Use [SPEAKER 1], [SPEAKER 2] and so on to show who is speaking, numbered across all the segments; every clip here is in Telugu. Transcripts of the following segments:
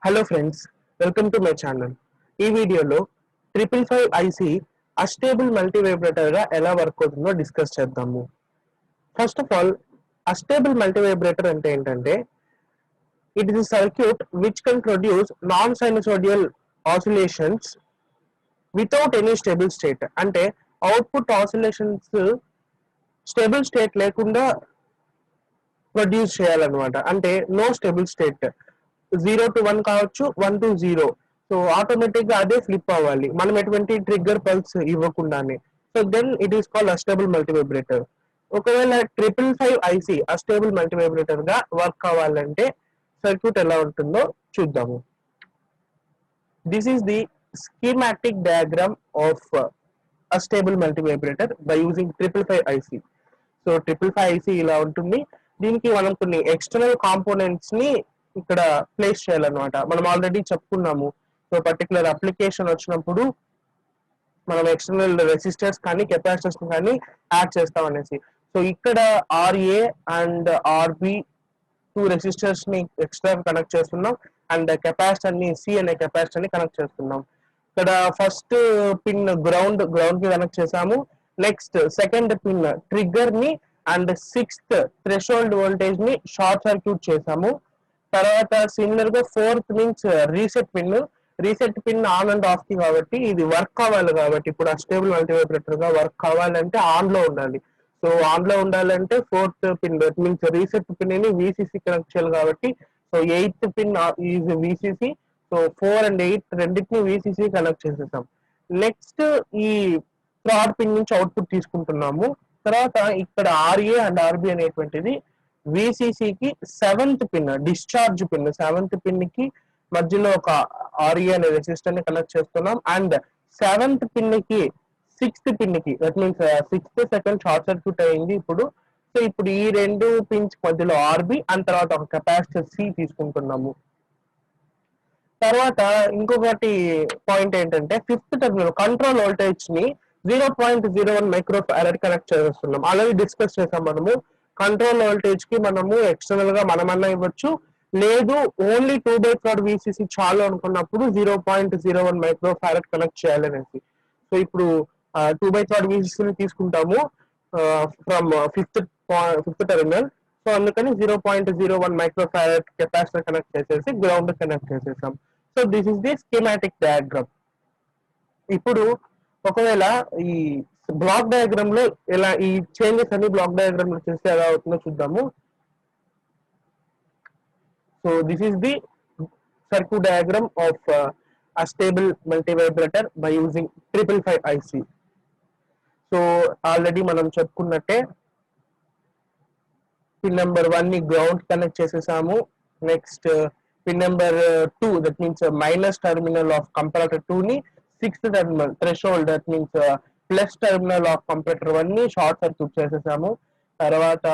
[SPEAKER 1] Hello friends, welcome to my channel. ఈ వీడియోలో 555 ఐసి అస్టేబుల్ మల్టీవైబ్రేటర్ గా ఎలా వర్క్ అవుతుందో డిస్కస్ చేద్దాము. First of all, astable multivibrator అంటే ఏంటంటే it is circuit which can produce non sinusoidal oscillations without any stable state. అంటే అవుట్పుట్ ఆసిలేషన్స్ స్టేబుల్ స్టేట్ లేకుండా ప్రొడ్యూస్ చేయాలన్నమాట. అంటే నో స్టేబుల్ స్టేట్, 0 to 1 కావచ్చు, 1 to 0. సో ఆటోమేటిక్ గా అదే ఫ్లిప్ అవ్వాలి, మనం ఎటువంటి ట్రిగ్గర్ పల్స్ ఇవ్వకుండానే. So then it is called astable multivibrator. ఒకవేళ 555 ఐసి అస్టేబుల్ మల్టీవైబ్రేటర్ గా వర్క్ అవ్వాలంటే సర్క్యూట్ ఎలా ఉంటుందో చూద్దాము. This is the schematic diagram of a stable multivibrator by using 555 IC. So 555 IC ఇలా ఉంటుంది. దీనికి మనం కొన్ని ఎక్స్టర్నల్ కాంపోనెంట్స్ ని ఇక్కడ ప్లేస్ చేయాలన్నమాట. మనం ఆల్రెడీ చెప్పుకున్నాము. సో పర్టికులర్ అప్లికేషన్ వచ్చినప్పుడు మనం ఎక్స్టర్నల్ రెసిస్టర్స్ కానీ కెపాసిటర్స్ కానీ యాడ్ చేస్తాం అనేసి. సో ఇక్కడ R A and R B two resistors ని ఎక్స్ట్రా కనెక్ట్ చేస్తున్నాం అండ్ కెపాసిటర్ ని సి అనే కెపాసిటర్ ని కనెక్ట్ చేస్తున్నాం. ఇక్కడ ఫస్ట్ పిన్ గ్రౌండ్ కి కనెక్ట్ చేసాము. నెక్స్ట్ సెకండ్ పిన్ ట్రిగ్గర్ ని అండ్ సిక్స్త్ థ్రెషోల్డ్ వోల్టేజ్ ని షార్ట్ సర్క్యూట్ చేసాము. తర్వాత సిమిలర్ గా fourth means reset pin on and off కి కాబట్టి ఇది వర్క్ అవ్వాలి. కాబట్టి ఇప్పుడు అస్టేబుల్ మల్టీవైబ్రేటర్ గా వర్క్ కావాలంటే ఆన్ లో ఉండాలి. సో ఆన్ లో ఉండాలంటే fourth pin means reset pin ని విసిసి కనెక్ట్ చేయాలి. కాబట్టి so eighth pin is VCC. So 4 and 8 రెండింటిని విసిసి కనెక్ట్ చేసేసాం. నెక్స్ట్ ఈ థర్డ్ పిన్ నుంచి అవుట్పుట్ తీసుకుంటున్నాము. తర్వాత ఇక్కడ ఆర్ఏ అండ్ ఆర్బి అనేటువంటిది విసిసికి seventh pin discharge pin, seventh pin కి మధ్యలో ఒక ఆర్ఏ అనే రెసిస్టర్ ని కనెక్ట్ చేస్తున్నాం. అండ్ సెవెంత్ పిన్ కి సిక్స్త్ పిన్ కి that means sixth second short circuit అయింది ఇప్పుడు. సో ఇప్పుడు ఈ రెండు పిన్స్ మధ్యలో ఆర్బి అండ్ తర్వాత ఒక కెపాసిటర్ సి తీసుకుంటున్నాము. తర్వాత ఇంకొకటి పాయింట్ ఏంటంటే ఫిఫ్త్ టెర్మినల్ కంట్రోల్ వోల్టేజ్ ని 0.01 మైక్రో ఫారడ్ కనెక్ట్ చేస్తున్నాం. ఆల్రెడీ డిస్కస్ చేసాం మనము. కంట్రోల్ వోల్టేజ్ కి మనము ఎక్స్టర్నల్ గా మనమన్నా ఇవ్వచ్చు, లేదు ఓన్లీ 2/3 విసిసి చాలు అనుకున్నప్పుడు 0.01 మైక్రో ఫారడ్ కనెక్ట్ చేయాలనేసి. సో ఇప్పుడు 2/3 విసిసిని తీసుకుంటాము ఫ్రమ్ ఫిఫ్త్ టెర్మినల్. సో అందుకని 0.01 మైక్రో ఫారడ్ కెపాసిటర్ కనెక్ట్ చేసేసి గ్రౌండ్ కనెక్ట్ చేసేసాం. So this is the schematic diagram. ఇప్పుడు ఒకవేళ ఈ బ్లాక్ డయాగ్రామ్ లో ఇలా ఈ చేంజెస్ అన్ని బ్లాక్ డయాగ్రామ్ లో చేస్తే ఎలా అవుతుందో చూద్దాము. So this is the circuit diagram of a stable multivibrator by using 555 IC. So already మనం చెప్పుకున్నట్టే పిన్ నెంబర్ 1 ని గ్రౌండ్ కనెక్ట్ చేసేసాము. Next pin number 2 that means minus terminal of comparator 2 ని sixth terminal threshold that means plus terminal of comparator 1 ని షార్ట్ సర్క్యూట్ చేసేసాము. తర్వాత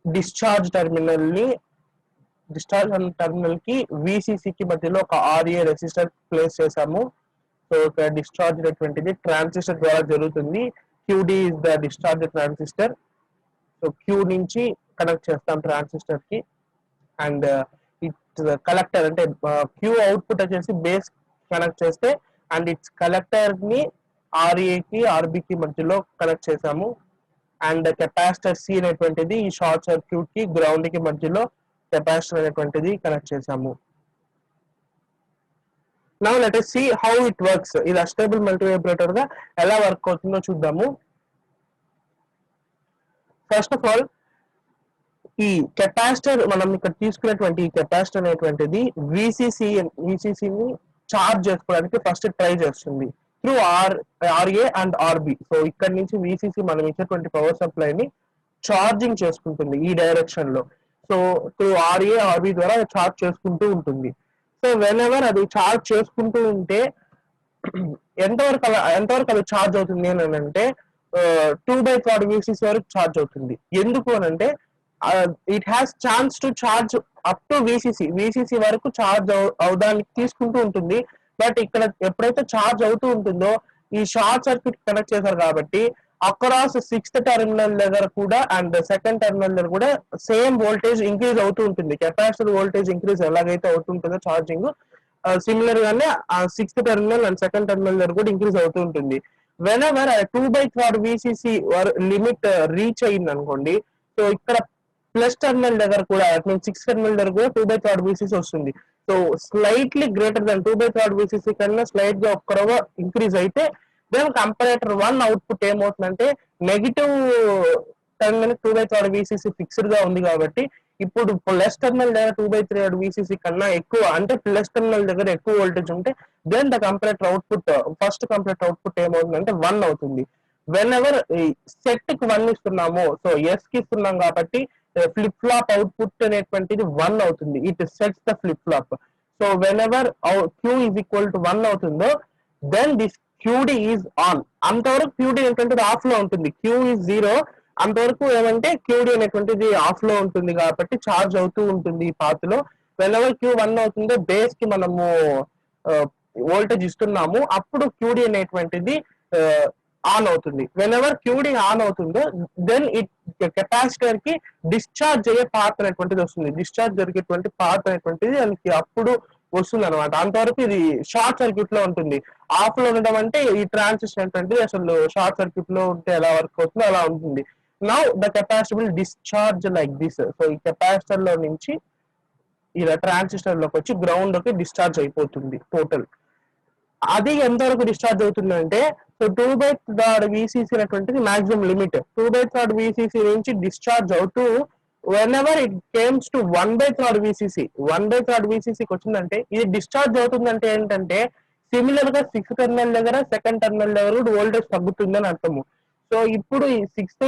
[SPEAKER 1] డిశ్చార్జ్ టర్మినల్ కి విసిసి కి మధ్యలో ఒక ఆర్ఏ రెసిస్టర్ ప్లేస్ చేసాము. సో ఇక్కడ డిశ్చార్జ్ అనేటువంటిది ట్రాన్సిస్టర్ ద్వారా జరుగుతుంది. Q D is the discharge transistor. So Q నుంచి కనెక్ట్ చేస్తాం ట్రాన్సిస్టర్ కి. అండ్ ఇట్స్ కలెక్టర్ అంటే క్యూ అవుట్పుట్ వచ్చేసి బేస్ కనెక్ట్ చేస్తే అండ్ ఇట్స్ కలెక్టర్ ని ఆర్ఏకి ఆర్బికి మధ్యలో కనెక్ట్ చేసాము. అండ్ కెపాసిటర్ సి అనేటువంటిది ఈ షార్ట్ సర్క్యూట్ కి గ్రౌండ్ కి మధ్యలో కెపాసిటర్ అనేటువంటిది కనెక్ట్ చేసాము. Now let us see how it works. ఇది అస్టేబుల్ మల్టీవైబ్రేటర్ గా ఎలా వర్క్ అవుతుందో చూద్దాము. ఫస్ట్ ఆఫ్ ఆల్ ఈ కెపాసిటర్ మనం ఇక్కడ తీసుకున్నటువంటి కెపాసిటర్ అనేటువంటిది విసిసిని చార్జ్ చేసుకోవడానికి ఫస్ట్ ట్రై చేస్తుంది through R A and R B. So ఇక్కడ నుంచి విసిసి మనం ఇచ్చేటువంటి పవర్ సప్లై ని ఛార్జింగ్ చేసుకుంటుంది ఈ డైరెక్షన్ లో. సో త్రూ ఆర్ఏ ఆర్బి ద్వారా చార్జ్ చేసుకుంటూ ఉంటుంది. సో వెన్ ఎవర్ అది చార్జ్ చేసుకుంటూ ఉంటే ఎంతవరకు అది ఛార్జ్ అవుతుంది అని అంటే 2/3 విసిసి వరకు ఛార్జ్ అవుతుంది. ఎందుకు అని అంటే it has chance to charge up to VCC వరకు ఛార్జ్ అవడానికి తీసుకుంటూ ఉంటుంది. బట్ ఇక్కడ ఎప్పుడైతే ఛార్జ్ అవుతూ ఉంటుందో ఈ షార్ట్ సర్క్యూట్ కనెక్ట్ చేశారు కాబట్టి అక్రాస్ సిక్స్త్ టెర్మినల్ దగ్గర కూడా అండ్ సెకండ్ టెర్మినల్ దగ్గర కూడా సేమ్ వోల్టేజ్ ఇంక్రీజ్ అవుతూ ఉంటుంది. కెపాసిటర్ వోల్టేజ్ ఇంక్రీజ్ ఎలాగైతే అవుతుంటుందో ఛార్జింగ్ సిమిలర్ గానే ఆ sixth terminal and second terminal దగ్గర కూడా ఇంక్రీజ్ అవుతూ ఉంటుంది. When ever 2/3 VCC limit reach అయింది అనుకోండి, సో ఇక్కడ ప్లస్ టెర్మినల్ దగ్గర కూడా సిక్స్ టెర్మినల్ దగ్గర కూడా 2/3 VCC వస్తుంది. So slightly greater than 2/3 VCC కన్నా స్లైట్ గా ఒక్కరవ ఇంక్రీజ్ అయితే దెన్ కంపరేటర్ 1 అవుట్పుట్ ఏమవుతుందంటే నెగిటివ్ టెర్మినల్ 2/3 VCC ఫిక్స్డ్ గా ఉంది కాబట్టి ఇప్పుడు ప్లస్ టెర్మినల్ దగ్గర 2/3 VCC కన్నా ఎక్కువ అంటే ప్లస్ టెర్మినల్ దగ్గర ఎక్కువ వోల్టేజ్ ఉంటే then the comparator output first comparator output ఏమవుతుందంటే 1 అవుతుంది. వెన్ ఎవర్ సెట్ కి 1 ఇస్తున్నాము, సో ఎస్ కి ఇస్తున్నాం కాబట్టి ఫ్లిప్ ఫ్లాప్ అవుట్పుట్ అనేటువంటిది 1 అవుతుంది. It sets the flip flop. So whenever Q is equal to 1 అవుతుందో then this Q D is on. అంతవరకు క్యూడి ఏంటంటే ఆఫ్ లో ఉంటుంది. క్యూ ఈజ్ 0 అంతవరకు ఏమంటే క్యూడి అనేటువంటిది ఆఫ్ లో ఉంటుంది కాబట్టి ఛార్జ్ అవుతూ ఉంటుంది ఈ పాత్ లో. వెన్ ఎవర్ క్యూ 1 అవుతుందో బేస్ కి మనము వోల్టేజ్ ఇస్తున్నాము, అప్పుడు క్యూడి అనేటువంటిది ఆన్ అవుతుంది. వెన్ ఎవర్ క్యూడి ఆన్ అవుతుందో దెన్ ఇట్ కెపాసిటర్ కి డిశ్చార్జ్ అయ్యే పాత్ అనేటువంటిది వస్తుంది. డిశ్చార్జ్ జరిగేటువంటి పాత్ అనేటువంటిది దానికి అప్పుడు వస్తుంది అనమాట. అంతవరకు ఇది షార్ట్ సర్క్యూట్ లో ఉంటుంది. ఆఫ్ లో ఉండడం అంటే ఈ ట్రాన్సిస్టర్ ఏంటంటే అసలు షార్ట్ సర్క్యూట్ లో ఉంటే ఎలా వర్క్ అవుతుందో అలా ఉంటుంది. Now the capacitor will discharge like this. So ఈ కెపాసిటర్ లో నుంచి ఇలా ట్రాన్సిస్టర్ లోకి వచ్చి గ్రౌండ్ లోకి డిశ్చార్జ్ అయిపోతుంది టోటల్. అది ఎంతవరకు డిశ్చార్జ్ అవుతుందంటే సో 2/3 VCC అనేటువంటిది మాక్సిమం లిమిట్. 2/3 VCC నుంచి డిశ్చార్జ్ అవుతూ whenever it comes to 1/3 VCC 1/3 VCCకి వచ్చిందంటే ఇది డిశ్చార్జ్ అవుతుందంటే ఏంటంటే సిమిలర్ గా సిక్స్త్ టెర్మినల్ దగ్గర సెకండ్ టెర్మినల్ దగ్గర కూడా వోల్టేజ్ తగ్గుతుందని అర్థము. సో ఇప్పుడు ఈ సిక్స్త్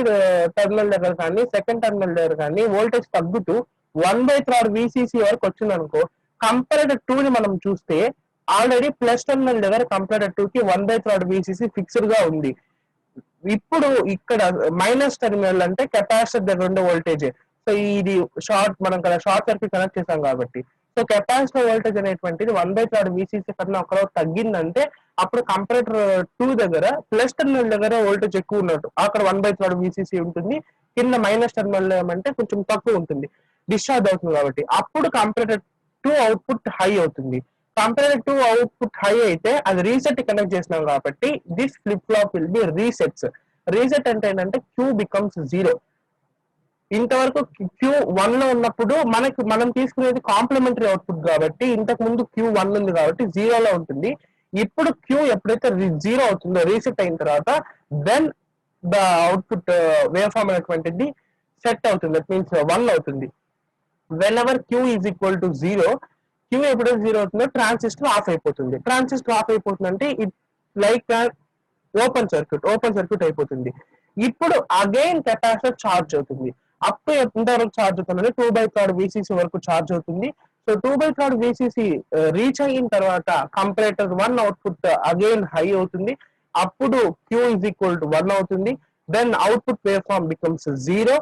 [SPEAKER 1] టెర్మినల్ దగ్గర కానీ సెకండ్ టెర్మినల్ దగ్గర కానీ వోల్టేజ్ తగ్గుతూ 1/3 VCC వరకు వచ్చింది అనుకో, కంపేరేటర్ 2 ని మనం చూస్తే ఆల్రెడీ ప్లస్ టెర్మినల్ దగ్గర కంపేరేటర్ 2 కి 1/3 VCC ఫిక్స్డ్ గా ఉంది. ఇప్పుడు ఇక్కడ మైనస్ టెర్మినల్ అంటే కెపాసిటర్ దగ్గర ఉండే వోల్టేజ్. సో ఇది మనం కదా షార్ట్ సర్క్యూట్ కనెక్ట్ చేసాం కాబట్టి సో కెపాసిటర్ వోల్టేజ్ అనేటువంటిది 1/3 VCC కన్నా ఒక తగ్గిందంటే అప్పుడు కంపరేటర్ 2 దగ్గర ప్లస్ టెర్మినల్ దగ్గర వోల్టేజ్ ఎక్కువ ఉన్నట్టు, అక్కడ 1/3 VCC ఉంటుంది. కింద మైనస్ టెర్మినల్ ఏమంటే కొంచెం తక్కువ ఉంటుంది, డిశ్చార్జ్ అవుతుంది కాబట్టి అప్పుడు కంపరేటర్ 2 అవుట్పుట్ హై అవుతుంది. కంపేరేటర్ 2 అవుట్పుట్ హై అయితే అది రీసెట్ కనెక్ట్ చేసినాం కాబట్టి this flip flop will be resets. Reset అంటే ఏంటంటే క్యూ బికమ్స్ 0. ఇంతవరకు క్యూ 1 లో ఉన్నప్పుడు మనం తీసుకునేది కాంప్లిమెంటరీ అవుట్పుట్ కాబట్టి ఇంతకు ముందు క్యూ 1 ఉంది కాబట్టి 0 లో ఉంటుంది. ఇప్పుడు క్యూ ఎప్పుడైతే 0 అవుతుందో రీసెట్ అయిన తర్వాత then the output wave form అనేటువంటిది సెట్ అవుతుంది. దట్ మీన్స్ 1 అవుతుంది. Whenever Q is equal to 0, Q ఎప్పుడైతే 0 అవుతుందో ట్రాన్సిస్టర్ ఆఫ్ అయిపోతుంది. ట్రాన్సిస్టర్ ఆఫ్ అయిపోతుంది అంటే ఇట్ లైక్ ఓపెన్ సర్క్యూట్ అయిపోతుంది. ఇప్పుడు అగైన్ కెపాసిటర్ ఛార్జ్ అవుతుంది. అప్ టు ఎంతవరకు ఛార్జ్ అవుతుంది, 2/3 VCC వరకు ఛార్జ్ అవుతుంది. సో 2/3 VCC రీచ్ అయిన తర్వాత కంపరేటర్ 1 అవుట్పుట్ అగైన్ హై అవుతుంది. అప్పుడు క్యూ ఈజ్ ఈక్వల్ టు 1 అవుతుంది. Then output wave form becomes 0.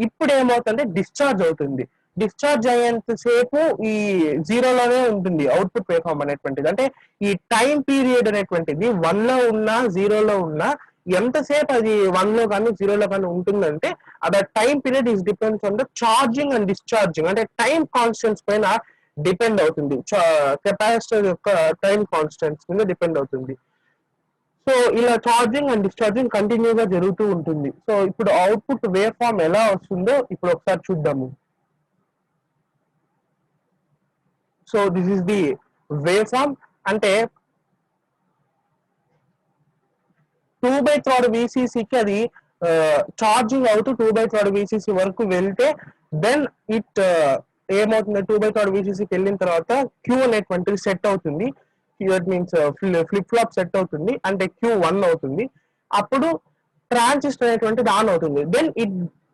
[SPEAKER 1] ఇప్పుడు ఏమవుతుందంటే డిశ్చార్జ్ అవుతుంది. డిశ్చార్జ్ అయ్యేంత సేపు ఈ 0 లోనే ఉంటుంది అవుట్పుట్ వేవ్ ఫార్మ్ అనేటువంటిది. అంటే ఈ టైం పీరియడ్ అనేటువంటిది 1 లో ఉన్నా 0 లో ఉన్నా ఎంతసేపు అది 1 లో కానీ 0 లో కానీ ఉంటుందంటే అది time period is depends on the charging and discharging. అంటే టైం కాన్స్టెంట్స్ పైన డిపెండ్ అవుతుంది. కెపాసిటర్ యొక్క టైం కాన్స్టెంట్స్ మీద డిపెండ్ అవుతుంది. సో ఇలా ఛార్జింగ్ అండ్ డిశ్చార్జింగ్ కంటిన్యూగా జరుగుతూ ఉంటుంది. సో ఇప్పుడు అవుట్పుట్ వేవ్ ఫార్మ్ ఎలా వస్తుందో ఇప్పుడు ఒకసారి చూద్దాము. So this is the wave form. అంటే 2/3 VCCకి అది ఛార్జింగ్ అవుతూ 2/3 VCC వరకు వెళ్తే దెన్ ఇట్ ఏమవుతుంది, 2/3 VCCకి వెళ్ళిన తర్వాత క్యూ అనేటువంటిది సెట్ అవుతుంది. That means flip flop set అవుతుంది అంటే క్యూ 1 అవుతుంది. అప్పుడు ట్రాన్సిస్టర్ అనేటువంటిది ఆన్ అవుతుంది. దెన్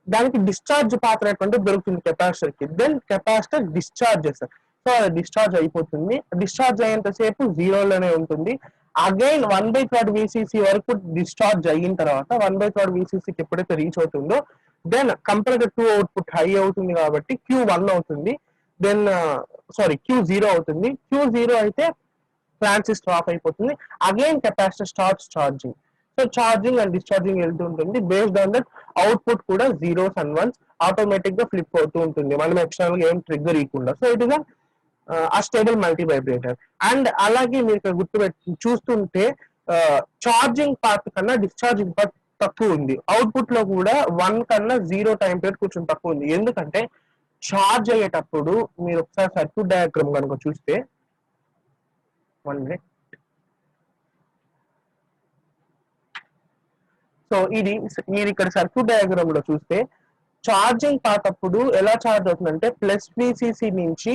[SPEAKER 1] దానికి డిశ్చార్జ్ పాత్ అనేటువంటిది దొరుకుతుంది కెపాసిటర్ కి. దెన్ కెపాసిటర్ డిశ్చార్జ్ చేస్తారు. సో అది డిశ్చార్జ్ అయిపోతుంది. డిశ్చార్జ్ అయ్యేంత సేపు 0 లోనే ఉంటుంది. అగైన్ 1/3 VCC వరకు డిశ్చార్జ్ అయిన తర్వాత 1/3 VCCకి ఎప్పుడైతే రీచ్ అవుతుందో దెన్ కంపేరేటర్ 2 అవుట్పుట్ హై అవుతుంది కాబట్టి క్యూ 1 అవుతుంది. దెన్ క్యూ 0 అవుతుంది. క్యూ 0 అయితే ట్రాన్సిస్టర్ ఆఫ్ అయిపోతుంది. Again capacitor starts charging. So charging and discharging వెళ్తూ ఉంటుంది. బేస్డ్ ఆన్ దట్ అవుట్పుట్ కూడా జీరోస్ అండ్ వన్స్ ఆటోమేటిక్ గా ఫ్లిప్ అవుతూ ఉంటుంది, మనం ఎక్స్టర్నల్ గా ఏం ట్రిగ్గర్ ఇవ్వకుండా. సో ఇట్ ఇస్ ఆ స్టేబుల్ మల్టీ వైబ్రేటర్. అండ్ అలాగే మీరు ఇక్కడ గుర్తుపెట్టి చూస్తుంటే ఛార్జింగ్ పార్ట్ కన్నా డిశ్చార్జింగ్ పార్ట్ తక్కువ ఉంది. అవుట్పుట్ లో కూడా 1 కన్నా 0 టైం పీరియడ్ కొంచెం తక్కువ ఉంది. ఎందుకంటే ఛార్జ్ అయ్యేటప్పుడు మీరు ఒకసారి సర్క్యూట్ డయాగ్రామ్ కనుక చూస్తే, 1 minute. సో ఇది మీరు ఇక్కడ సర్క్యూట్ డయాగ్రామ్ లో చూస్తే ఛార్జింగ్ పార్ట్ అప్పుడు ఎలా ఛార్జ్ అవుతుందంటే ప్లస్ విసిసి నుంచి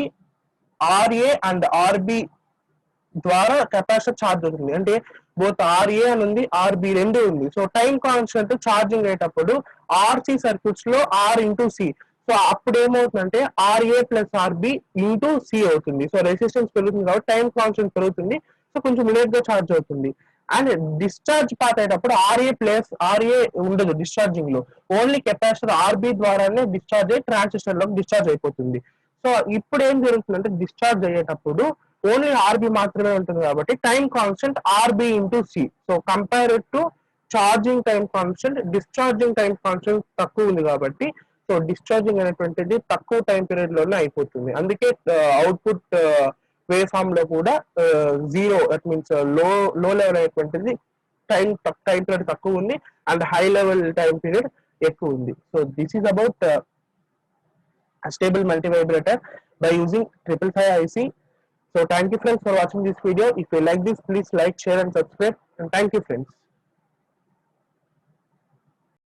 [SPEAKER 1] ఆర్ఏ అండ్ ఆర్బి ద్వారా కెపాసిటర్ ఛార్జ్ అవుతుంది. అంటే బోత్ ఆర్ఏ అని ఉంది, ఆర్బి రెండు ఉంది. సో టైం కాన్స్టెంట్ ఛార్జింగ్ అయ్యేటప్పుడు ఆర్సి సర్క్యూట్స్ లో ఆర్ ఇంటూ సి. సో అప్పుడు ఏమవుతుందంటే R A plus R B into C అవుతుంది. సో రెసిస్టెన్స్ పెరుగుతుంది కాబట్టి టైం కాన్స్టెంట్ పెరుగుతుంది. సో కొంచెం లేట్ గా ఛార్జ్ అవుతుంది. అండ్ డిశ్చార్జ్ పార్ట్ అయ్యేటప్పుడు ఆర్ఏ ప్లస్ ఆర్ఏ ఉండదు డిశ్చార్జింగ్ లో, ఓన్లీ కెపాసిటర్ ఆర్బి ద్వారానే డిశ్చార్జ్ అయ్యి ట్రాన్సిస్టర్ లోకి డిశ్చార్జ్ అయిపోతుంది. సో ఇప్పుడు ఏం జరుగుతుందంటే డిశ్చార్జ్ అయ్యేటప్పుడు ఓన్లీ ఆర్బి మాత్రమే ఉంటుంది కాబట్టి time constant R B into C. So compare to charging time constant, discharging time constant తక్కువ ఉంది కాబట్టి సో డిశ్చార్జింగ్ అనేటువంటిది తక్కువ టైం పీరియడ్ లోనే అయిపోతుంది. అందుకే అవుట్పుట్ వేవ్ ఫామ్ లో కూడా జీరో, దట్ మీన్స్ లో లెవెల్ అనేటువంటిది టైం పీరియడ్ తక్కువ ఉంది and high level time period ఎక్కువ ఉంది. So this is about a stable multivibrator by using 555 IC. So thank you friends for watching this video. If you like this, please like, share and subscribe, and thank you friends.